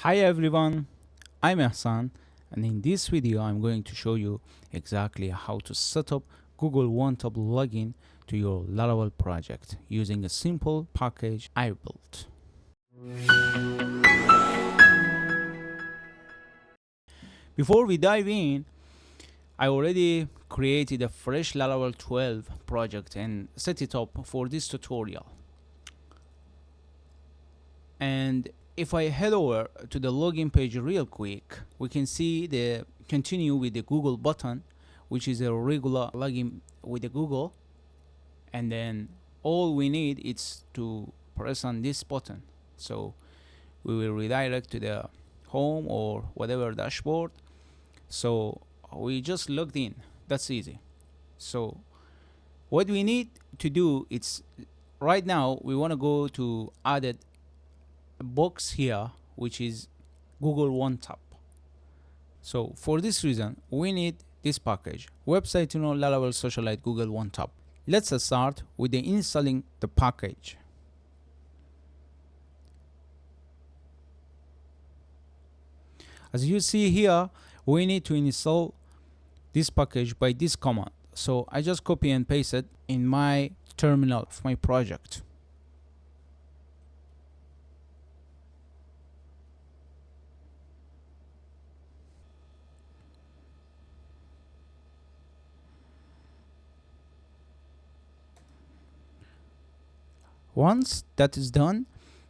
Hi everyone, I'm Ehsan, and in this video I'm going to show you exactly how to set up Google One-Tap login to your Laravel project using a simple package I built. Before we dive in, I already created a fresh Laravel 12 project and set it up for this tutorial. And if I head over to the login page real quick, we can see the continue with the Google button, which is a regular login with the Google. And then all we need is to press on this button. So we will redirect to the home or whatever dashboard. So we just logged in. That's easy. So what we need to do is right now we want to go to added box here, which is Google One-Tap. So for this reason, we need this package, websitinu laravel-socialite-google-one-tap. Let's start with the installing the package. As you see here, we need to install this package by this command. So I just copy and paste it in my terminal of my project. Once that is done,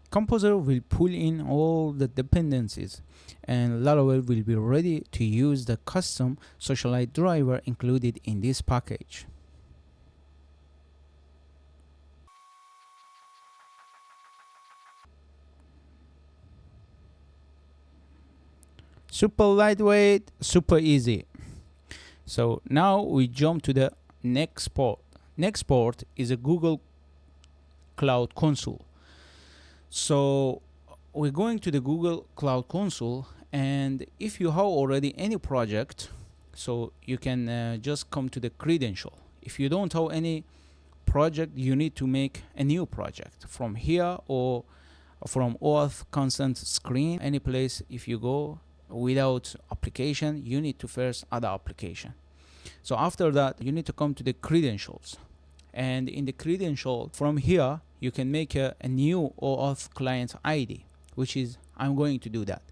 Composer will pull in all the dependencies and Laravel will be ready to use the custom Socialite driver included in this package. Super lightweight, super easy. So now we jump to the next port. Next port is a Google Cloud Console. So we're going to the Google Cloud Console, and if you have already any project, so you can just come to the credential. If you don't have any project, you need to make a new project from here or from auth consent screen, any place. If you go without application, you need to first add an application. So after that, you need to come to the credentials, and in the credential from here you can make a new OAuth client ID, which is I'm going to do that.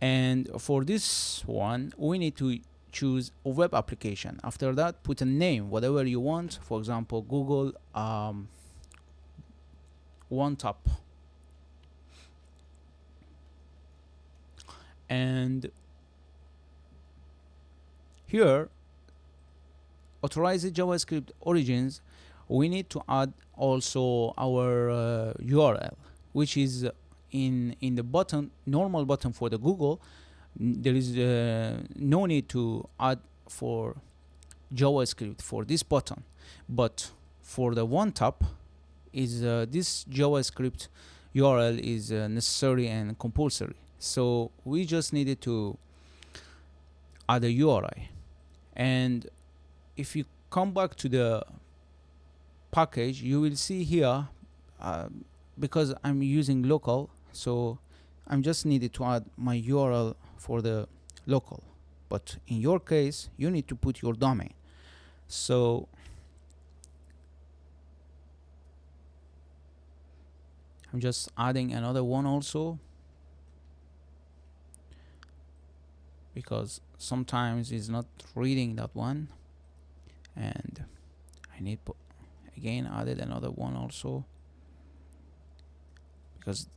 And for this one, we need to choose a web application. After that, put a name, whatever you want. For example, Google One-Tap. And here, authorized JavaScript origins, we need to add also our URL, which is in the button, normal button for the Google. There is no need to add for JavaScript for this button, but for the One-Tap is this JavaScript URL is necessary and compulsory. So we just needed to add a URI. And if you come back to the package, you will see here, because I'm using local, so I'm just needed to add my URL for the local, but in your case you need to put your domain. So I'm just adding another one also, because sometimes it's not reading that one, and I need again added another one also, because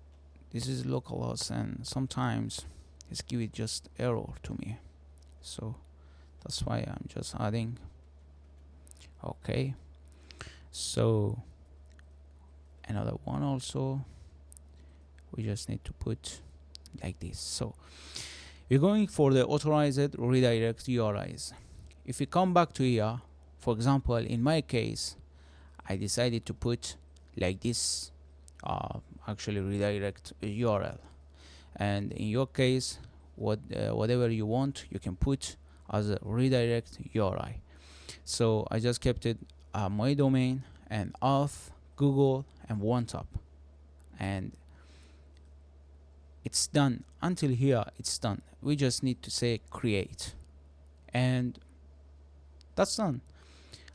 this is localhost and sometimes it's giving just error to me, so that's why I'm just adding. Okay, so another one also, we just need to put like this. So we're going for the authorized redirect URIs. If we come back to here, for example, in my case, I decided to put like this, actually redirect URL. And in your case, whatever you want, you can put as a redirect URI. So I just kept it my domain and auth, Google, and One-Tap. And it's done. Until here it's done. We just need to say create, and that's done.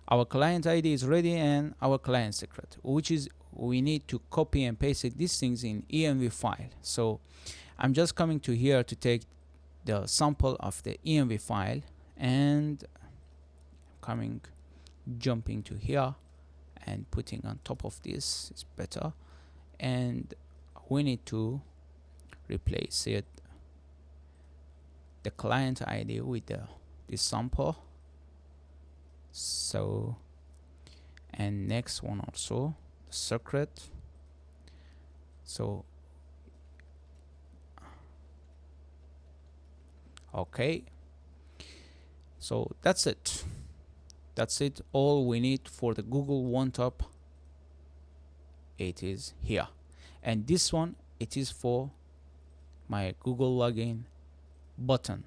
Our client ID is ready and our client secret, which is we need to copy and paste these things in env file. So I'm just coming to here to take the sample of the env file, and jumping to here and putting on top of this is better, and we need to replace it, the client ID, with this sample. So, and next one also the secret. So okay, so that's it. All we need for the Google One-Tap, it is here. And this one, it is for my Google login button.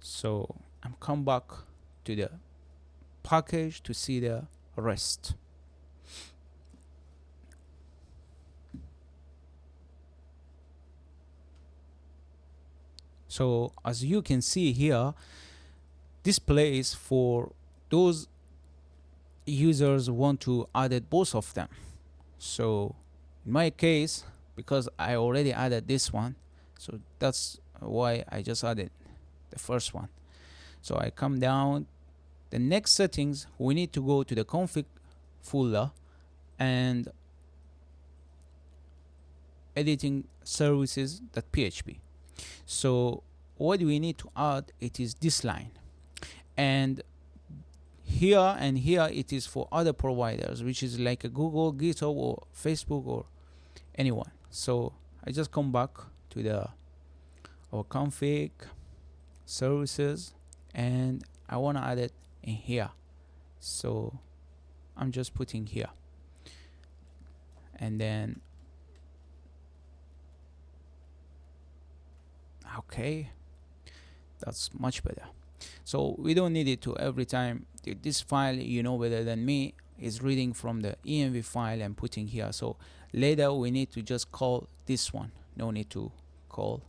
So I'm come back to the package to see the rest. So as you can see here, this place for those users want to add both of them. So in my case, because I already added this one, so that's why I just added the first one. So I come down, the next settings, we need to go to the config folder and editing services.php. So what we need to add, it is this line, and here it is for other providers, which is like a Google, GitHub, or Facebook, or anyone. So I just come back to our config services, and I want to add it in here. So I'm just putting here, and then okay, that's much better. So we don't need it to every time. This file, you know better than me, is reading from the env file and putting here. So later we need to just call this one. No need to call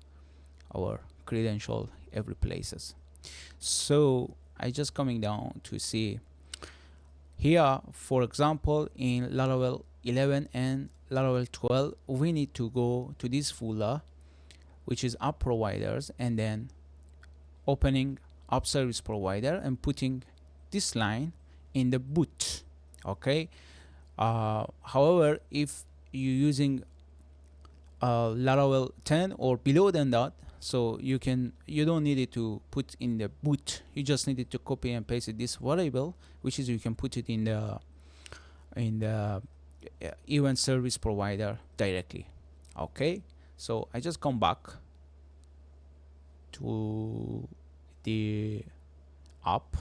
our credential every places. So I just coming down to see here, for example, in Laravel 11 and Laravel 12, we need to go to this folder, which is app providers, and then opening app service provider and putting this line in the boot. Okay. However, if you're using Laravel 10 or below than that, so you don't need it to put in the boot. You just need it to copy and paste this variable, which is you can put it in the event service provider directly. Okay. So I just come back to the app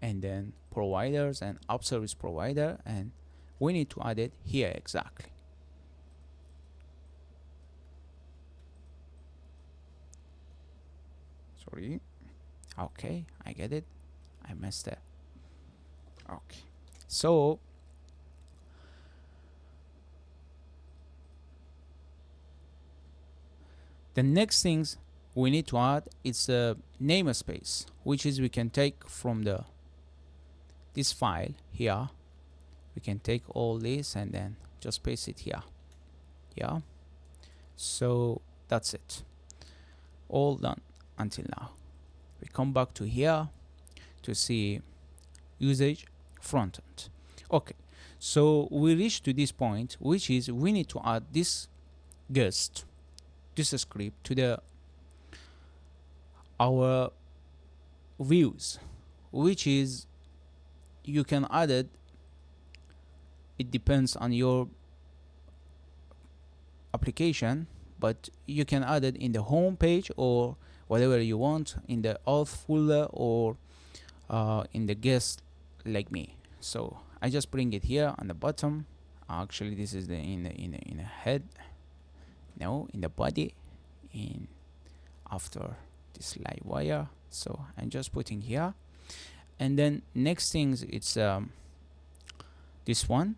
and then providers and app service provider, and we need to add it here exactly. Sorry. Okay, I get it. I messed it. Okay. So the next things we need to add is a namespace, which is we can take from this file here. We can take all this and then just paste it here. Yeah. So that's it. All done until now. We come back to here to see usage frontend. Okay. So we reach to this point, which is we need to add this guest, this script to our views, which is you can add it. It depends on your application, but you can add it in the home page or whatever you want, in the auth folder or in the guest, like me. So I just bring it here on the bottom. Actually, this is in the head. No, in the body, in after this live wire. So I'm just putting here, and then next things, it's this one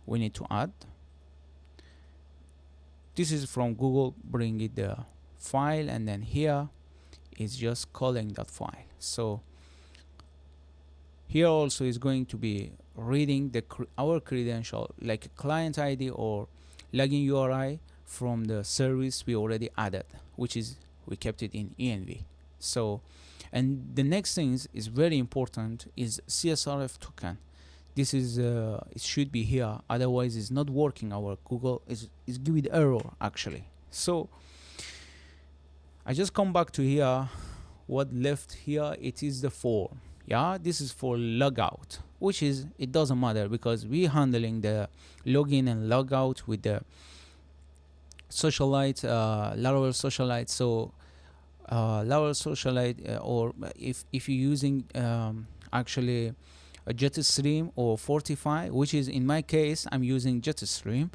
we need to add. this is from Google, bring it the file, and then here is just calling that file. So here also is going to be reading the our credential, like a client ID or login URI from the service we already added, which is we kept it in env. So, and the next thing is very important is CSRF token. This is it should be here, otherwise it's not working. Our Google is giving error actually. So I just come back to here. What left here, it is the form. Yeah, this is for logout, which is, it doesn't matter because we handling the login and logout with the socialite, Laravel socialite. So Laravel socialite, or if you're using actually a Jetstream or Fortify, which is in my case I'm using Jetstream,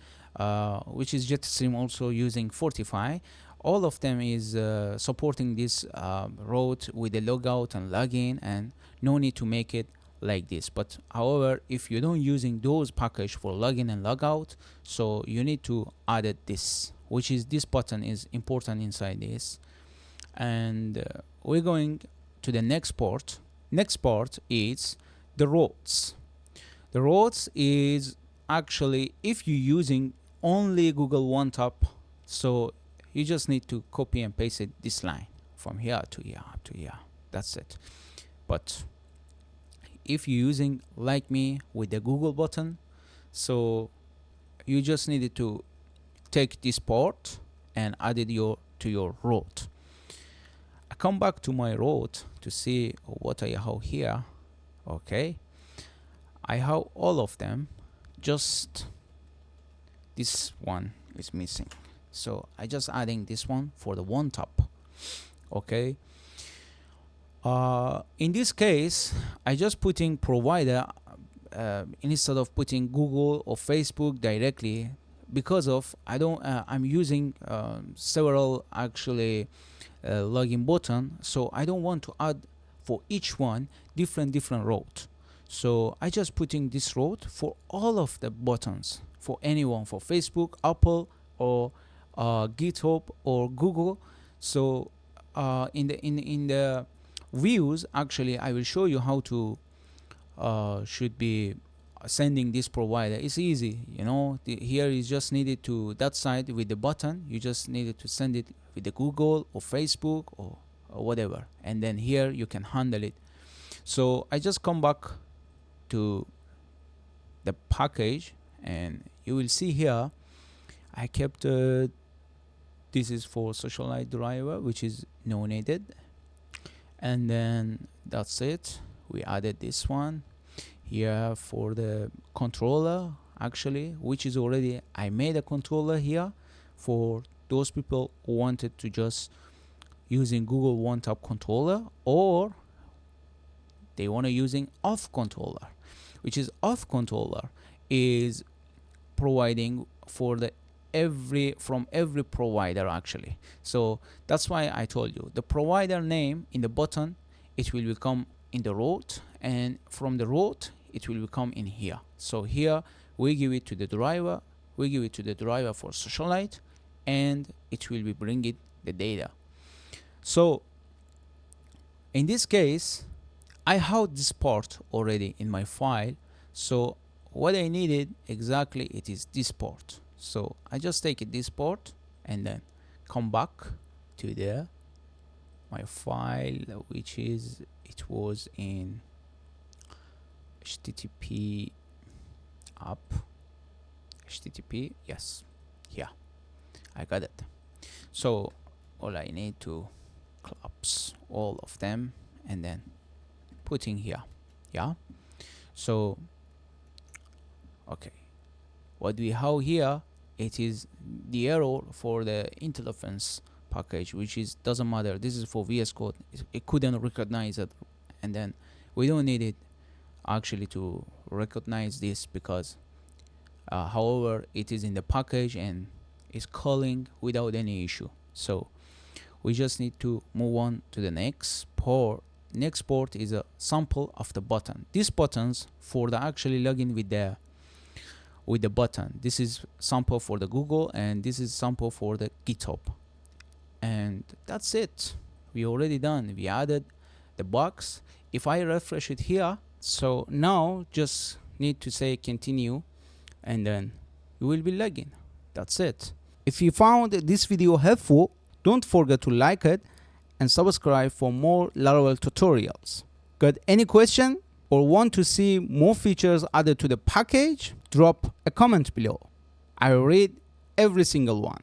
which is Jetstream also using Fortify. All of them is supporting this route with the logout and login, and no need to make it like this. But however, if you don't using those package for login and logout, so you need to add it this, which is this button is important inside this. And we're going to the next part. Next part is the routes. The routes is actually, if you're using only Google-one-tap, so you just need to copy and paste it this line from here to here to here. That's it. But if you're using like me with the Google button, so you just needed to take this part and add it to your route. I come back to my route to see what I have here. Okay, I have all of them, just this one is missing, so I just adding this one for the one tap. Okay, in this case I just putting provider instead of putting Google or Facebook directly, because of I'm using several actually login button, so I don't want to add for each one different route. So I just putting this route for all of the buttons, for anyone, for Facebook, Apple, or GitHub or Google. So in the views, actually I will show you how to should be sending this provider. It's easy, you know. Here is just needed to that side with the button, you just needed to send it with the Google or Facebook or whatever, and then here you can handle it. So I just come back to the package, and you will see here I kept this is for socialite driver, which is no needed, and then that's it. We added this one here for the controller, actually, which is already, I made a controller here for those people who wanted to just using Google-one-tap controller, or they want to using auth controller, which is auth controller is providing for the from every provider actually. So that's why I told you the provider name in the button, it will become in the route, and from the route it will become in here. So here we give it to the driver, for socialite, and it will be bringing the data. So in this case I have this part already in my file, so what I needed exactly, it is this part. So I just take it this part and then come back to my file, which is, it was in http app, http, yes, yeah, I got it. So all I need to collapse all of them and then putting here, yeah. So okay, what we have here, it is the error for the IntelliFence package, which is doesn't matter. This is for VS Code. It couldn't recognize it, and then we don't need it actually to recognize this, because however it is in the package and is calling without any issue. So we just need to move on to the next port. Next port is a sample of the button. These buttons for the actually login with the button. This is sample for the Google and this is sample for the GitHub. And that's it. We already done. We added the box. If I refresh it here, so now just need to say continue and then you will be logging. That's it. If you found this video helpful, don't forget to like it and subscribe for more Laravel tutorials. Got any question or want to see more features added to the package? Drop a comment below. I read every single one.